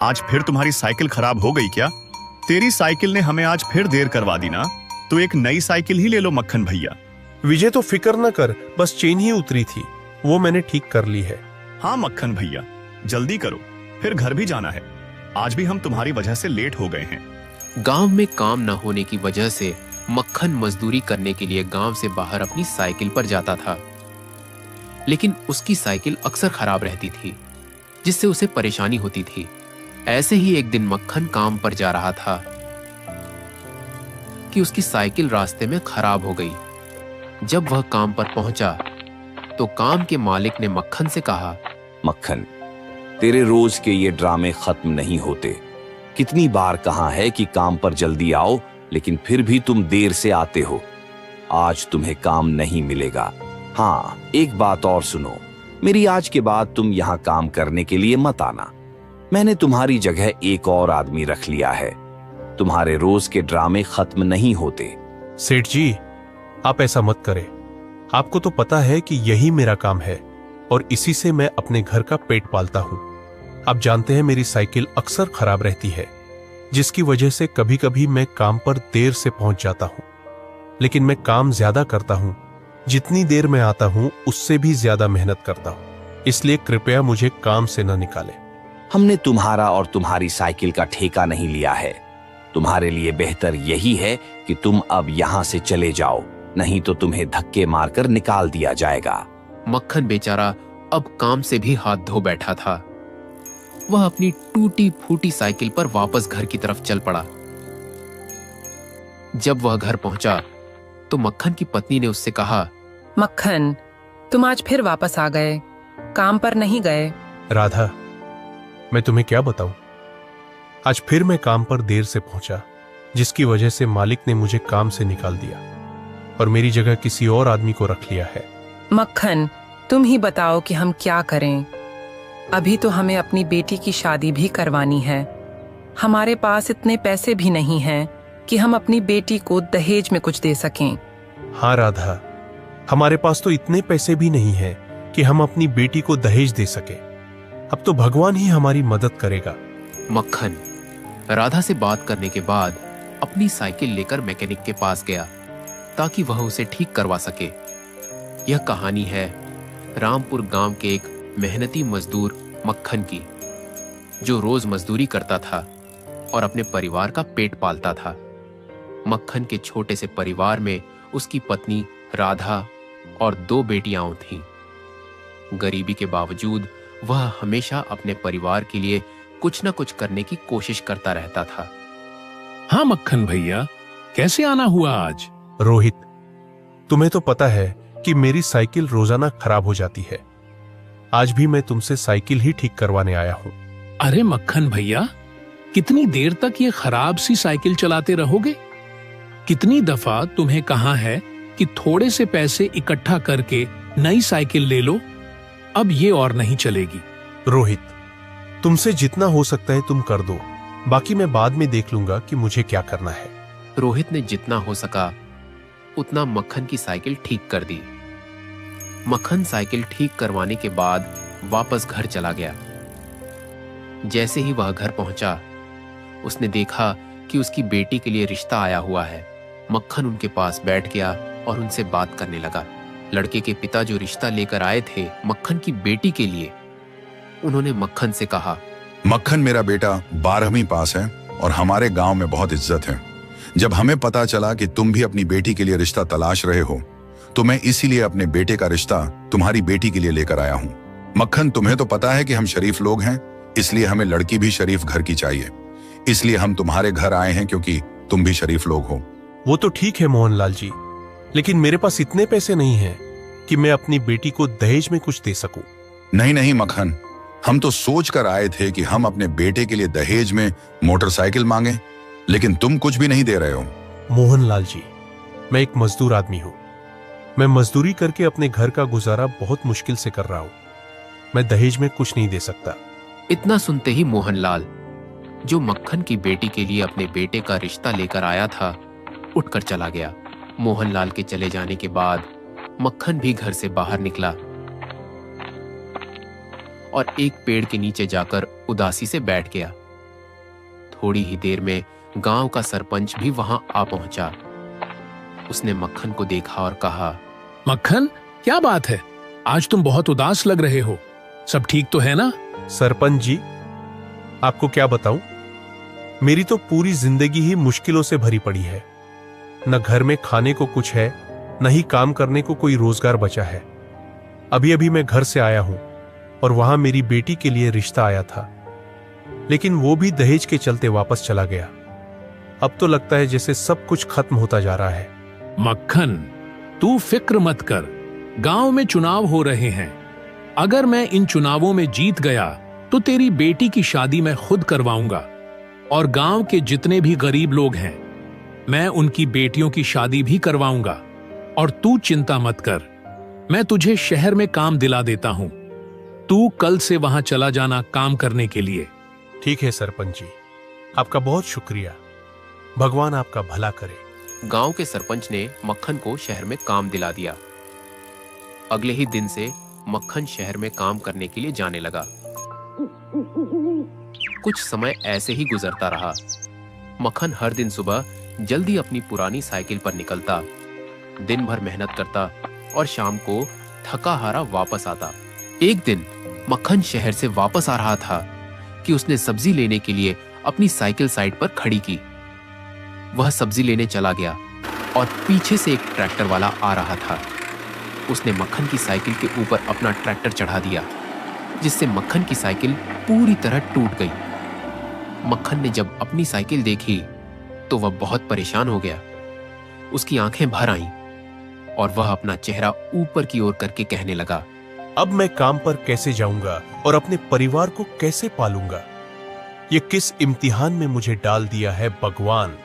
आज फिर तुम्हारी साइकिल खराब हो गई क्या? तेरी साइकिल ने हमें आज फिर देर करवा दी ना। तो एक नई साइकिल ही ले लो मक्खन भैया। विजय तो फिक्र न कर, बस चेन ही उतरी थी, वो मैंने ठीक कर ली है। हाँ मक्खन भैया, जल्दी करो, फिर घर भी जाना है। आज भी हम तुम्हारी वजह से लेट हो गए हैं। गांव में काम न होने की वजह से मक्खन मजदूरी करने के लिए गांव से बाहर अपनी साइकिल पर जाता था, लेकिन उसकी साइकिल अक्सर खराब रहती थी, जिससे उसे परेशानी होती थी। ऐसे ही एक दिन मक्खन काम पर जा रहा था कि उसकी साइकिल रास्ते में खराब हो गई। जब वह काम पर पहुंचा तो काम के मालिक ने मक्खन से कहा, मक्खन, तेरे रोज के ये ड्रामे खत्म नहीं होते। कितनी बार कहा है कि काम पर जल्दी आओ, लेकिन फिर भी तुम देर से आते हो। आज तुम्हें काम नहीं मिलेगा। हाँ, एक बात और सुनो, मेरी आज के बाद तुम यहाँ काम करने के लिए मत आना। मैंने तुम्हारी जगह एक और आदमी रख लिया है। तुम्हारे रोज के ड्रामे खत्म नहीं होते। सेठ जी, आप ऐसा मत करें। आपको तो पता है कि यही मेरा काम है और इसी से मैं अपने घर का पेट पालता हूं। आप जानते हैं मेरी साइकिल अक्सर खराब रहती है, जिसकी वजह से कभी कभी मैं काम पर देर से पहुंच जाता हूं। लेकिन मैं काम ज्यादा करता हूं। जितनी देर में आता हूं उससे भी ज्यादा मेहनत करता हूं। इसलिए कृपया मुझे काम से न निकालें। हमने तुम्हारा और तुम्हारी साइकिल का ठेका नहीं लिया है। तुम्हारे लिए बेहतर यही है कि तुम अब यहाँ से चले जाओ, नहीं तो तुम्हें धक्के मारकर निकाल दिया जाएगा। मक्खन बेचारा अब काम से भी हाथ धो बैठा था। वह अपनी टूटी फूटी साइकिल पर वापस घर की तरफ चल पड़ा। जब वह घर पहुंचा तो मक्खन की पत्नी ने उससे कहा, मक्खन, तुम आज फिर वापस आ गए, काम पर नहीं गए। राधा, मैं तुम्हें क्या बताऊं, आज फिर मैं काम पर देर से पहुंचा, जिसकी वजह से मालिक ने मुझे काम से निकाल दिया और मेरी जगह किसी और आदमी को रख लिया है। मक्खन, तुम ही बताओ कि हम क्या करें। अभी तो हमें अपनी बेटी की शादी भी करवानी है। हमारे पास इतने पैसे भी नहीं हैं कि हम अपनी बेटी को दहेज में कुछ दे सकें। हाँ राधा, हमारे पास तो इतने पैसे भी नहीं हैं कि हम अपनी बेटी को दहेज दे सके। अब तो भगवान ही हमारी मदद करेगा। मक्खन राधा से बात करने के बाद अपनी साइकिल लेकर मैकेनिक के पास गया ताकि वह उसे ठीक करवा सके। यह कहानी है रामपुर गांव के एक मेहनती मजदूर मक्खन की, जो रोज मजदूरी करता था और अपने परिवार का पेट पालता था। मक्खन के छोटे से परिवार में उसकी पत्नी राधा और 2 बेटियां थीं। गरीबी के बावजूद वह हमेशा अपने परिवार के लिए कुछ न कुछ करने की कोशिश करता रहता था। हाँ मक्खन भैया, कैसे आना हुआ आज? रोहित, तुम्हें तो पता है कि मेरी साइकिल रोजाना खराब हो जाती है। आज भी मैं तुमसे साइकिल ही ठीक करवाने आया हूं। अरे मक्खन भैया, कितनी देर तक ये खराब सी साइकिल चलाते रहोगे? कितनी दफा तुम्हें कहा है कि थोड़े से पैसे इकट्ठा करके नई साइकिल ले लो, अब ये और नहीं चलेगी। रोहित, तुमसे जितना हो सकता है तुम कर दो, बाकी मैं बाद में देख लूंगा कि मुझे क्या करना है। रोहित ने जितना हो सका उतना मक्खन की साइकिल ठीक कर दी। मक्खन साइकिल ठीक करवाने के बाद वापस घर चला गया। जैसे ही वह घर पहुंचा, उसने देखा कि उसकी बेटी के लिए रिश्ता आया हुआ है। मक्खन उनके पास बैठ गया और उनसे बात करने लगा। लड़के के पिता जो रिश्ता लेकर आए थे मक्खन की बेटी के लिए, उन्होंने मक्खन से कहा, मक्खन मेरा बेटा 12वीं पास है और हमारे गांव में बहुत इज्जत है। जब हमें पता चला कि तुम भी अपनी बेटी के लिए रिश्ता तलाश रहे हो, तो मैं इसीलिए अपने बेटे का रिश्ता तुम्हारी बेटी के लिए लेकर आया हूं। मक्खन, तुम्हें तो पता है कि हम शरीफ लोग हैं, इसलिए हमें लड़की भी शरीफ घर की चाहिए। इसलिए हम तुम्हारे घर आए हैं क्योंकि तुम भी शरीफ लोग हो। वो तो ठीक है मोहनलाल जी, लेकिन मेरे पास इतने पैसे नहीं हैं कि मैं अपनी बेटी को दहेज में कुछ दे सकूं। नहीं नहीं मक्खन, हम तो सोच कर आए थे कि हम अपने बेटे के लिए दहेज में मोटरसाइकिल मांगे, लेकिन तुम कुछ भी नहीं दे रहे हो। मोहनलाल जी, मैं एक मजदूर आदमी हूं। मैं मजदूरी करके अपने घर का गुजारा बहुत मुश्किल से कर रहा हूं। मैं दहेज में कुछ नहीं दे सकता। इतना सुनते ही मोहनलाल, जो मक्खन की बेटी के लिए अपने बेटे का रिश्ता लेकर आया था, उठकर चला गया। मोहनलाल के चले जाने के बाद मक्खन भी घर से बाहर निकला और एक पेड़ के नीचे जाकर उदासी से बैठ गया। थोड़ी ही देर में गांव का सरपंच भी वहां आ पहुंचा। उसने मक्खन को देखा और कहा, मक्खन, क्या बात है? आज तुम बहुत उदास लग रहे हो। सब ठीक तो है ना? सरपंच जी, आपको क्या बताऊं, मेरी तो पूरी जिंदगी ही मुश्किलों से भरी पड़ी है। न घर में खाने को कुछ है, न ही काम करने को कोई रोजगार बचा है। अभी अभी मैं घर से आया हूं और वहां मेरी बेटी के लिए रिश्ता आया था, लेकिन वो भी दहेज के चलते वापस चला गया। अब तो लगता है जैसे सब कुछ खत्म होता जा रहा है। मक्खन, तू फिक्र मत कर। गांव में चुनाव हो रहे हैं। अगर मैं इन चुनावों में जीत गया तो तेरी बेटी की शादी मैं खुद करवाऊंगा, और गांव के जितने भी गरीब लोग हैं मैं उनकी बेटियों की शादी भी करवाऊंगा। और तू चिंता मत कर, मैं तुझे शहर में काम दिला देता हूं। तू कल से वहां चला जाना काम करने के लिए। ठीक है सरपंच जी, आपका बहुत शुक्रिया। भगवान आपका भला करे। गांव के सरपंच ने मक्खन को शहर में काम दिला दिया। अगले ही दिन से मक्खन शहर में काम करने के लिए जाने लगा। कुछ समय ऐसे ही गुजरता रहा। मक्खन हर दिन सुबह जल्दी अपनी पुरानी साइकिल पर निकलता, दिन भर मेहनत करता और शाम को थका हारा वापस आता। एक दिन मक्खन शहर से वापस आ रहा था कि उसने सब्जी लेने के लिए अपनी साइकिल साइड पर खड़ी की। वह सब्जी लेने चला गया और पीछे से एक ट्रैक्टर वाला आ रहा था। उसने मक्खन की साइकिल के ऊपर अपना ट्रैक्टर चढ़ा दिया, जिससे मक्खन की साइकिल पूरी तरह टूट गई। मक्खन ने जब अपनी साइकिल देखी तो वह बहुत परेशान हो गया। उसकी आंखें भर आईं और वह अपना चेहरा ऊपर की ओर करके कहने लगा, अब मैं काम पर कैसे जाऊंगा और अपने परिवार को कैसे पालूंगा? ये किस इम्तिहान में मुझे डाल दिया है भगवान।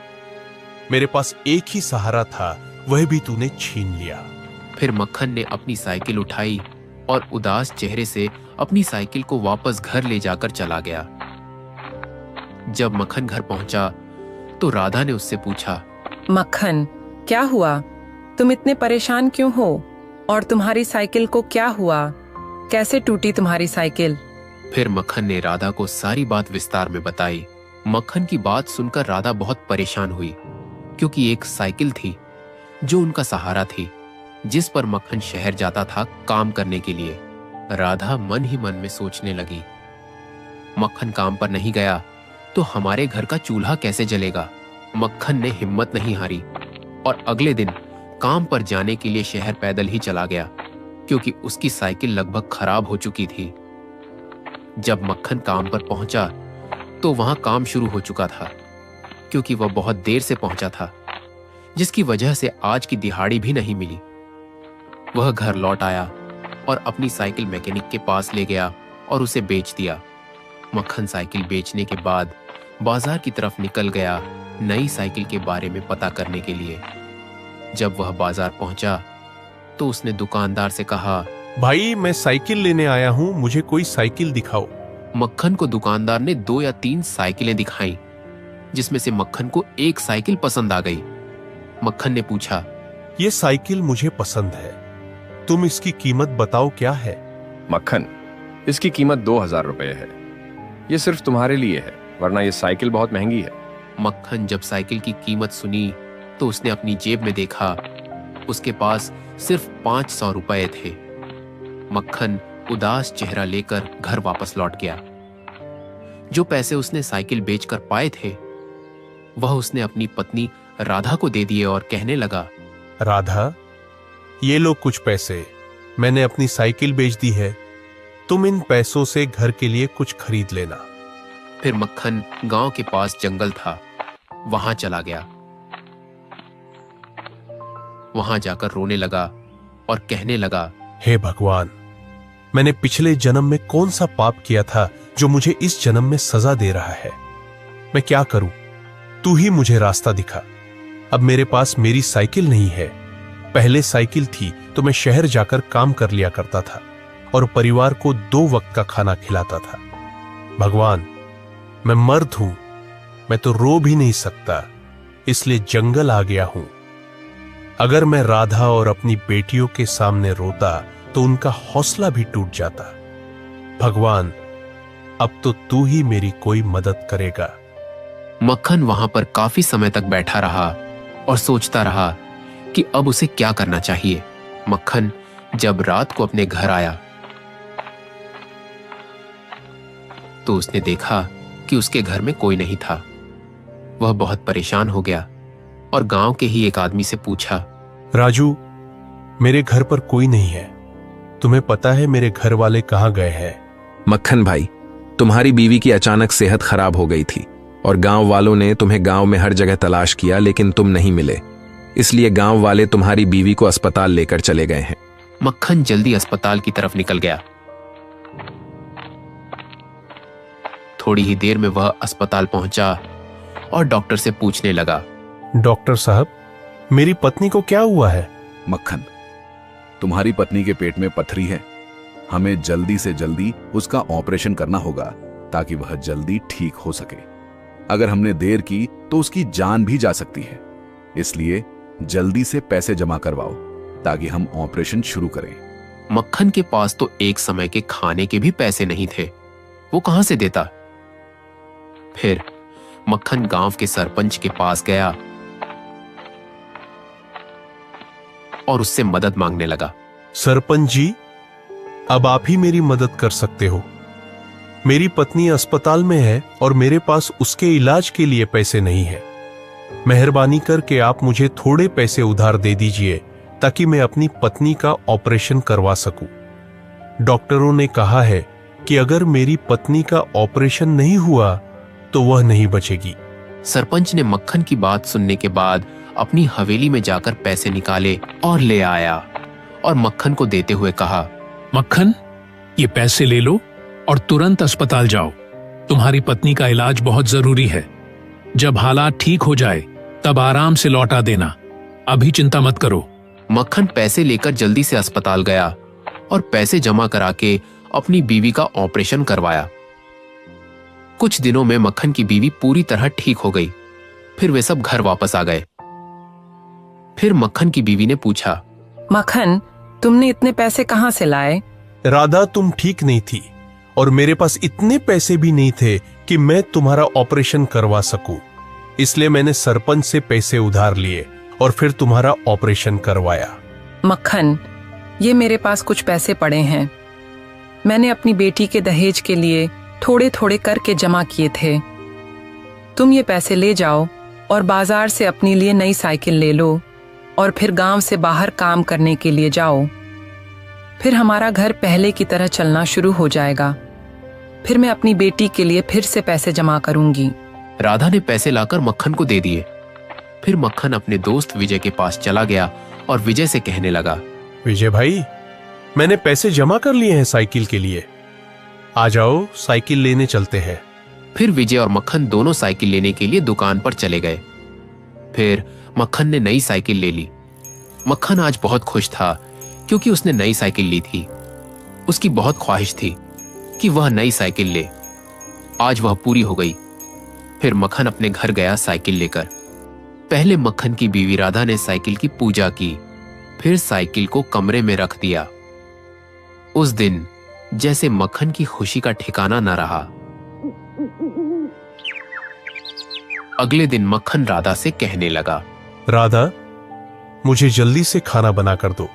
मेरे पास एक ही सहारा था, वह भी तूने छीन लिया। फिर मक्खन ने अपनी साइकिल उठाई और उदास चेहरे से अपनी साइकिल को वापस घर ले जाकर चला गया। जब मक्खन घर पहुंचा तो राधा ने उससे पूछा, मक्खन, क्या हुआ? तुम इतने परेशान क्यों हो? और तुम्हारी साइकिल को क्या हुआ? कैसे टूटी तुम्हारी साइकिल? फिर मक्खन ने राधा को सारी बात विस्तार में बताई। मक्खन की बात सुनकर राधा बहुत परेशान हुई, क्योंकि एक साइकिल थी जो उनका सहारा थी, जिस पर मक्खन शहर जाता था काम करने के लिए। राधा मन ही मन में सोचने लगी, मक्खन काम पर नहीं गया तो हमारे घर का चूल्हा कैसे जलेगा? मक्खन ने हिम्मत नहीं हारी और अगले दिन काम पर जाने के लिए शहर पैदल ही चला गया, क्योंकि उसकी साइकिल लगभग खराब हो चुकी थी। जब मक्खन काम पर पहुंचा तो वहां काम शुरू हो चुका था, क्योंकि वह बहुत देर से पहुंचा था, जिसकी वजह से आज की दिहाड़ी भी नहीं मिली। वह घर लौट आया और अपनी साइकिल मैकेनिक के पास ले गया और उसे बेच दिया। मक्खन साइकिल बेचने के बाद बाजार की तरफ निकल गया नई साइकिल के बारे में पता करने के लिए। जब वह बाजार पहुंचा तो उसने दुकानदार से कहा, भाई, मैं साइकिल लेने आया हूं, मुझे कोई साइकिल दिखाओ। मक्खन को दुकानदार ने 2 या 3 साइकिलें दिखाई, जिसमें से मक्खन को एक साइकिल पसंद आ गई। मक्खन ने पूछा, ये साइकिल मुझे पसंद है, तुम इसकी कीमत बताओ क्या है? मक्खन, इसकी कीमत 2000 रुपए है। ये सिर्फ तुम्हारे लिए है, वरना ये साइकिल बहुत महंगी है। मक्खन जब साइकिल की कीमत सुनी तो उसने अपनी जेब में देखा, उसके पास सिर्फ 500 रुपए थे। मक्खन उदास चेहरा लेकर घर वापस लौट गया। जो पैसे उसने साइकिल बेचकर पाए थे वह उसने अपनी पत्नी राधा को दे दिए और कहने लगा, राधा, ये लो कुछ पैसे, मैंने अपनी साइकिल बेच दी है, तुम इन पैसों से घर के लिए कुछ खरीद लेना। फिर मक्खन गांव के पास जंगल था, वहां चला गया। वहां जाकर रोने लगा और कहने लगा, हे भगवान, मैंने पिछले जन्म में कौन सा पाप किया था जो मुझे इस जन्म में सजा दे रहा है? मैं क्या करूं? तू ही मुझे रास्ता दिखा। अब मेरे पास मेरी साइकिल नहीं है। पहले साइकिल थी तो मैं शहर जाकर काम कर लिया करता था और परिवार को 2 वक्त का खाना खिलाता था। भगवान, मैं मर्द हूं, मैं तो रो भी नहीं सकता, इसलिए जंगल आ गया हूं। अगर मैं राधा और अपनी बेटियों के सामने रोता तो उनका हौसला भी टूट जाता। भगवान, अब तो तू ही मेरी कोई मदद करेगा। मक्खन वहां पर काफी समय तक बैठा रहा और सोचता रहा कि अब उसे क्या करना चाहिए। मक्खन जब रात को अपने घर आया तो उसने देखा कि उसके घर में कोई नहीं था। वह बहुत परेशान हो गया और गांव के ही एक आदमी से पूछा, राजू, मेरे घर पर कोई नहीं है। तुम्हें पता है मेरे घर वाले कहाँ गए हैं? मक्खन भाई, तुम्हारी बीवी की अचानक सेहत खराब हो गई थी और गांव वालों ने तुम्हें गांव में हर जगह तलाश किया, लेकिन तुम नहीं मिले। इसलिए गांव वाले तुम्हारी बीवी को अस्पताल लेकर चले गए हैं। मक्खन जल्दी अस्पताल की तरफ निकल गया। थोड़ी ही देर में वह अस्पताल पहुंचा और डॉक्टर से पूछने लगा, डॉक्टर साहब, मेरी पत्नी को क्या हुआ है? मक्खन, तुम्हारी पत्नी के पेट में पथरी है। हमें जल्दी से जल्दी उसका ऑपरेशन करना होगा ताकि वह जल्दी ठीक हो सके। अगर हमने देर की तो उसकी जान भी जा सकती है। इसलिए जल्दी से पैसे जमा करवाओ ताकि हम ऑपरेशन शुरू करें। मक्खन के पास तो एक समय के खाने के भी पैसे नहीं थे, वो कहां से देता? फिर मक्खन गांव के सरपंच के पास गया और उससे मदद मांगने लगा। सरपंच जी, अब आप ही मेरी मदद कर सकते हो। मेरी पत्नी अस्पताल में है और मेरे पास उसके इलाज के लिए पैसे नहीं है। मेहरबानी करके आप मुझे थोड़े पैसे उधार दे दीजिए ताकि मैं अपनी पत्नी का ऑपरेशन करवा सकूं। डॉक्टरों ने कहा है कि अगर मेरी पत्नी का ऑपरेशन नहीं हुआ तो वह नहीं बचेगी। सरपंच ने मक्खन की बात सुनने के बाद अपनी हवेली में जाकर पैसे निकाले और ले आया और मक्खन को देते हुए कहा, मक्खन, ये पैसे ले लो और तुरंत अस्पताल जाओ। तुम्हारी पत्नी का इलाज बहुत जरूरी है। जब हालात ठीक हो जाए तब आराम से लौटा देना। अभी चिंता मत करो। मक्खन पैसे लेकर जल्दी से अस्पताल गया और पैसे जमा करा के अपनी बीवी का ऑपरेशन करवाया। कुछ दिनों में मक्खन की बीवी पूरी तरह ठीक हो गई। फिर वे सब घर वापस आ गए। फिर मक्खन की बीवी ने पूछा, मक्खन, तुमने इतने पैसे कहां से लाए? राधा, तुम ठीक नहीं थी और मेरे पास इतने पैसे भी नहीं थे कि मैं तुम्हारा ऑपरेशन करवा सकूं। इसलिए मैंने सरपंच से पैसे उधार लिए और फिर तुम्हारा ऑपरेशन करवाया। मक्खन, ये मेरे पास कुछ पैसे पड़े हैं। मैंने अपनी बेटी के दहेज के लिए थोड़े थोड़े करके जमा किए थे। तुम ये पैसे ले जाओ और बाजार से अपने लिए नई साइकिल ले लो और फिर गांव से बाहर काम करने के लिए जाओ। फिर हमारा घर पहले की तरह चलना शुरू हो जाएगा। फिर मैं अपनी बेटी के लिए फिर से पैसे जमा करूंगी। राधा ने पैसे लाकर मक्खन को दे दिए। फिर मक्खन अपने दोस्त विजय के पास चला गया और विजय से कहने लगा, विजय भाई, मैंने पैसे जमा कर लिए हैं साइकिल के लिए। आ जाओ, साइकिल लेने चलते हैं। फिर विजय और मक्खन दोनों साइकिल लेने के लिए दुकान पर चले गए। फिर मक्खन ने नई साइकिल ले ली। मक्खन आज बहुत खुश था क्योंकि उसने नई साइकिल ली थी। उसकी बहुत ख्वाहिश थी कि वह नई साइकिल ले। आज वह पूरी हो गई। फिर मक्खन अपने घर गया साइकिल लेकर। पहले मक्खन की बीवी राधा ने साइकिल की पूजा की, फिर साइकिल को कमरे में रख दिया। उस दिन जैसे मक्खन की खुशी का ठिकाना न रहा। अगले दिन मक्खन राधा से कहने लगा, राधा, मुझे जल्दी से खाना बना कर दो,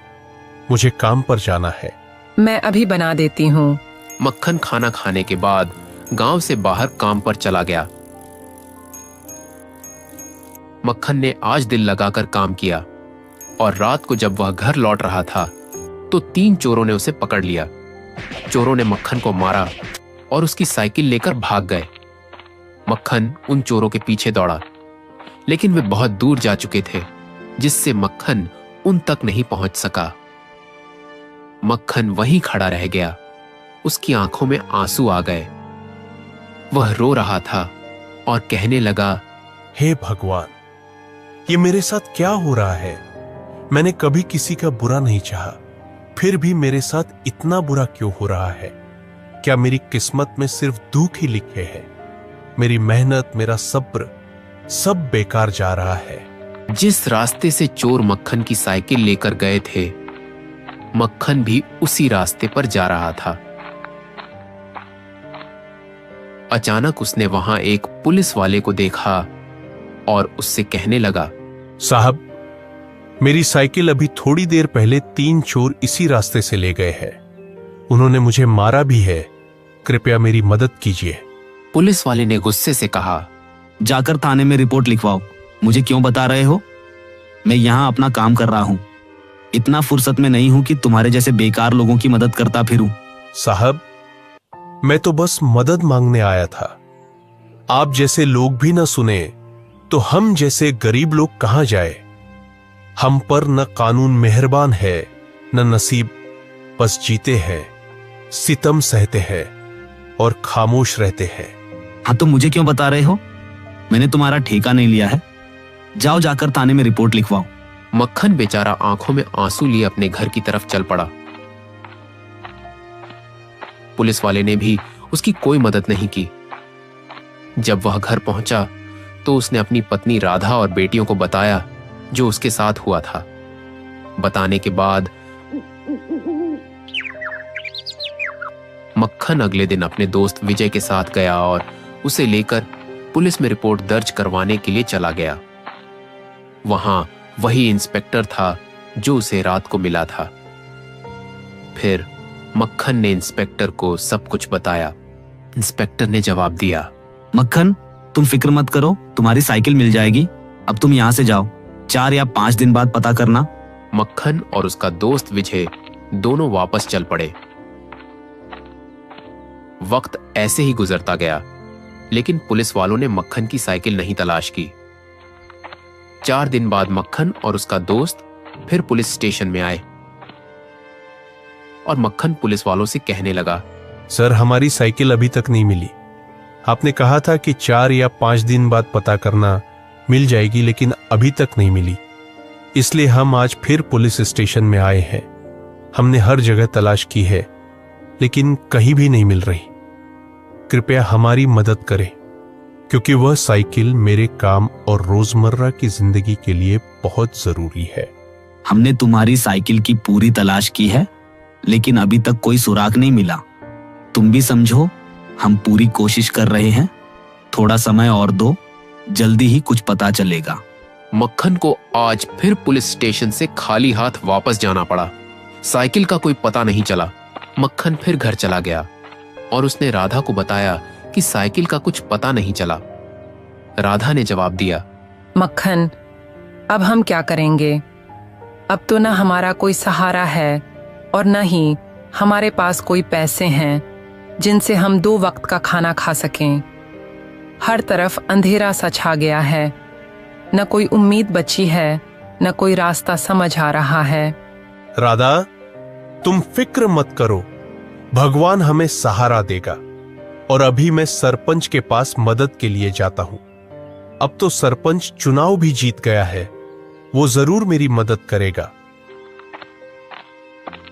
मुझे काम पर जाना है। मैं अभी बना देती हूँ। मक्खन खाना खाने के बाद गांव से बाहर काम पर चला गया। मक्खन ने आज दिल लगाकर काम किया और रात को जब वह घर लौट रहा था तो 3 चोरों ने उसे पकड़ लिया। चोरों ने मक्खन को मारा और उसकी साइकिल लेकर भाग गए। मक्खन उन चोरों के पीछे दौड़ा, लेकिन वे बहुत दूर जा चुके थे, जिससे मक्खन उन तक नहीं पहुंच सका। मक्खन वहीं खड़ा रह गया। उसकी आंखों में आंसू आ गए। वह रो रहा था और कहने लगा, हे भगवान, ये मेरे साथ क्या हो रहा है? मैंने कभी किसी का बुरा नहीं चाहा, फिर भी मेरे साथ इतना बुरा क्यों हो रहा है? क्या मेरी किस्मत में सिर्फ दुख ही लिखे हैं? मेरी मेहनत, मेरा सब्र सब बेकार जा रहा है। जिस रास्ते से चोर मक्खन की साइकिल लेकर गए थे, मक्खन भी उसी रास्ते पर जा रहा था। अचानक उसने वहां एक पुलिस वाले को देखा और उससे कहने लगा, साहब, मेरी साइकिल अभी थोड़ी देर पहले 3 चोर इसी रास्ते से ले गए हैं। उन्होंने मुझे मारा भी है। कृपया मेरी मदद कीजिए। पुलिस वाले ने गुस्से से कहा, जाकर थाने में रिपोर्ट लिखवाओ। मुझे क्यों बता रहे हो? मैं यहाँ अपना काम कर रहा हूँ। इतना फुर्सत में नहीं हूं कि तुम्हारे जैसे बेकार लोगों की मदद करता फिरूं। साहब, मैं तो बस मदद मांगने आया था। आप जैसे लोग भी न सुने तो हम जैसे गरीब लोग कहां जाए? हम पर न कानून मेहरबान है न नसीब। बस जीते हैं, सितम सहते हैं और खामोश रहते हैं। हाँ, तो मुझे क्यों बता रहे हो? मैंने तुम्हारा ठेका नहीं लिया है। जाओ, जाकर थाने में रिपोर्ट लिखवाओ। मक्खन बेचारा आंखों में आंसू लिए अपने घर की तरफ चल पड़ा। पुलिस वाले ने भी उसकी कोई मदद नहीं की। जब वह घर पहुंचा तो उसने अपनी पत्नी राधा और बेटियों को बताया जो उसके साथ हुआ था। बताने के बाद मक्खन अगले दिन अपने दोस्त विजय के साथ गया और उसे लेकर पुलिस में रिपोर्ट दर्ज करवाने के लिए चला गया। वहां वही इंस्पेक्टर था जो उसे रात को मिला था। फिर मक्खन ने इंस्पेक्टर को सब कुछ बताया। इंस्पेक्टर ने जवाब दिया, मक्खन, तुम फिक्र मत करो, तुम्हारी साइकिल मिल जाएगी। अब तुम यहाँ से जाओ। 4 या 5 दिन बाद पता करना। मक्खन और उसका दोस्त विजय दोनों वापस चल पड़े। वक्त ऐसे ही गुजरता गया, लेकिन पुलिस वालों ने मक्खन की साइकिल नहीं तलाश की। 4 दिन बाद मक्खन और उसका दोस्त फिर पुलिस स्टेशन में आए और मक्खन पुलिस वालों से कहने लगा, सर, हमारी साइकिल अभी तक नहीं मिली। आपने कहा था कि 4 या 5 दिन बाद पता करना, मिल जाएगी, लेकिन अभी तक नहीं मिली। इसलिए हम आज फिर पुलिस स्टेशन में आए हैं। हमने हर जगह तलाश की है, लेकिन कहीं भी नहीं मिल रही। कृपया हमारी मदद करें, क्योंकि वह साइकिल मेरे काम और रोजमर्रा की जिंदगी के लिए बहुत जरूरी है। हमने तुम्हारी साइकिल की पूरी तलाश की है, लेकिन अभी तक कोई सुराग नहीं मिला। तुम भी समझो, हम पूरी कोशिश कर रहे हैं। थोड़ा समय और दो, जल्दी ही कुछ पता चलेगा। मक्खन को आज फिर पुलिस स्टेशन से खाली हाथ वापस जाना पड़ा। साइकिल का कोई पता नहीं चला। मक्खन फिर घर चला गया और उसने राधा को बताया कि साइकिल का कुछ पता नहीं चला। राधा ने जवाब दिया, मक्खन, अब हम क्या करेंगे? अब तो ना हमारा कोई सहारा है और न ही हमारे पास कोई पैसे हैं जिनसे हम 2 वक्त का खाना खा सकें। हर तरफ अंधेरा सा छा गया है। न कोई उम्मीद बची है, न कोई रास्ता समझ आ रहा है। राधा, तुम फिक्र मत करो, भगवान हमें सहारा देगा। और अभी मैं सरपंच के पास मदद के लिए जाता हूं। अब तो सरपंच चुनाव भी जीत गया है, वो जरूर मेरी मदद करेगा।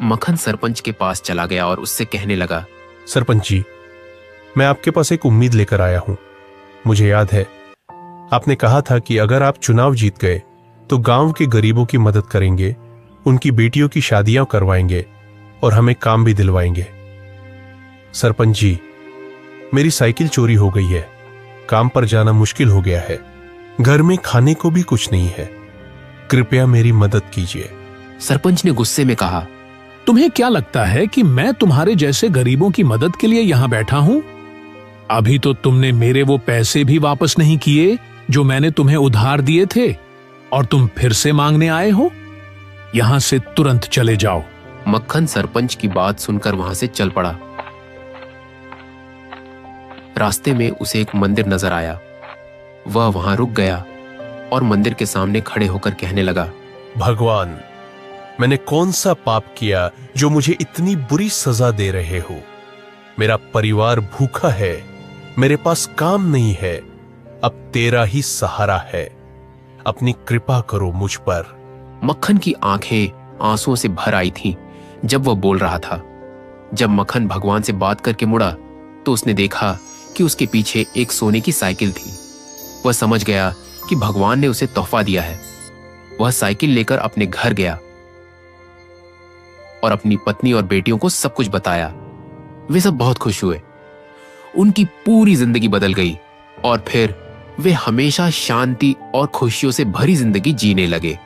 मक्खन सरपंच के पास चला गया और उससे कहने लगा, सरपंच जी, मैं आपके पास एक उम्मीद लेकर आया हूं। मुझे याद है, आपने कहा था कि अगर आप चुनाव जीत गए तो गांव के गरीबों की मदद करेंगे, उनकी बेटियों की शादियां करवाएंगे और हमें काम भी दिलवाएंगे। सरपंच जी, मेरी साइकिल चोरी हो गई है। काम पर जाना मुश्किल हो गया है। घर में खाने को भी कुछ नहीं है। कृपया मेरी मदद कीजिए। सरपंच ने गुस्से में कहा, तुम्हें क्या लगता है कि मैं तुम्हारे जैसे गरीबों की मदद के लिए यहाँ बैठा हूँ? अभी तो तुमने मेरे वो पैसे भी वापस नहीं किए जो मैंने तुम्हें उधार दिए थे, और तुम फिर से मांगने आए हो? यहाँ से तुरंत चले जाओ। मक्खन सरपंच की बात सुनकर वहां से चल पड़ा। रास्ते में उसे एक मंदिर नजर आया। वह वहां रुक गया और मंदिर के सामने खड़े होकर कहने लगा, भगवान, मैंने कौन सा पाप किया जो मुझे इतनी बुरी सजा दे रहे हो? मेरा परिवार भूखा है, मेरे पास काम नहीं है, अब तेरा ही सहारा है। अपनी कृपा करो मुझ पर। मक्खन की आंखें आंसुओं से भर आई थीं जब वह बोल रहा था। जब मक्खन भगवान से बात करके मुड़ा तो उसने देखा कि उसके पीछे एक सोने की साइकिल थी। वह समझ गया कि भगवान ने उसे तोहफा दिया है। वह साइकिल लेकर अपने घर गया और अपनी पत्नी और बेटियों को सब कुछ बताया। वे सब बहुत खुश हुए। उनकी पूरी जिंदगी बदल गई और फिर वे हमेशा शांति और खुशियों से भरी जिंदगी जीने लगे।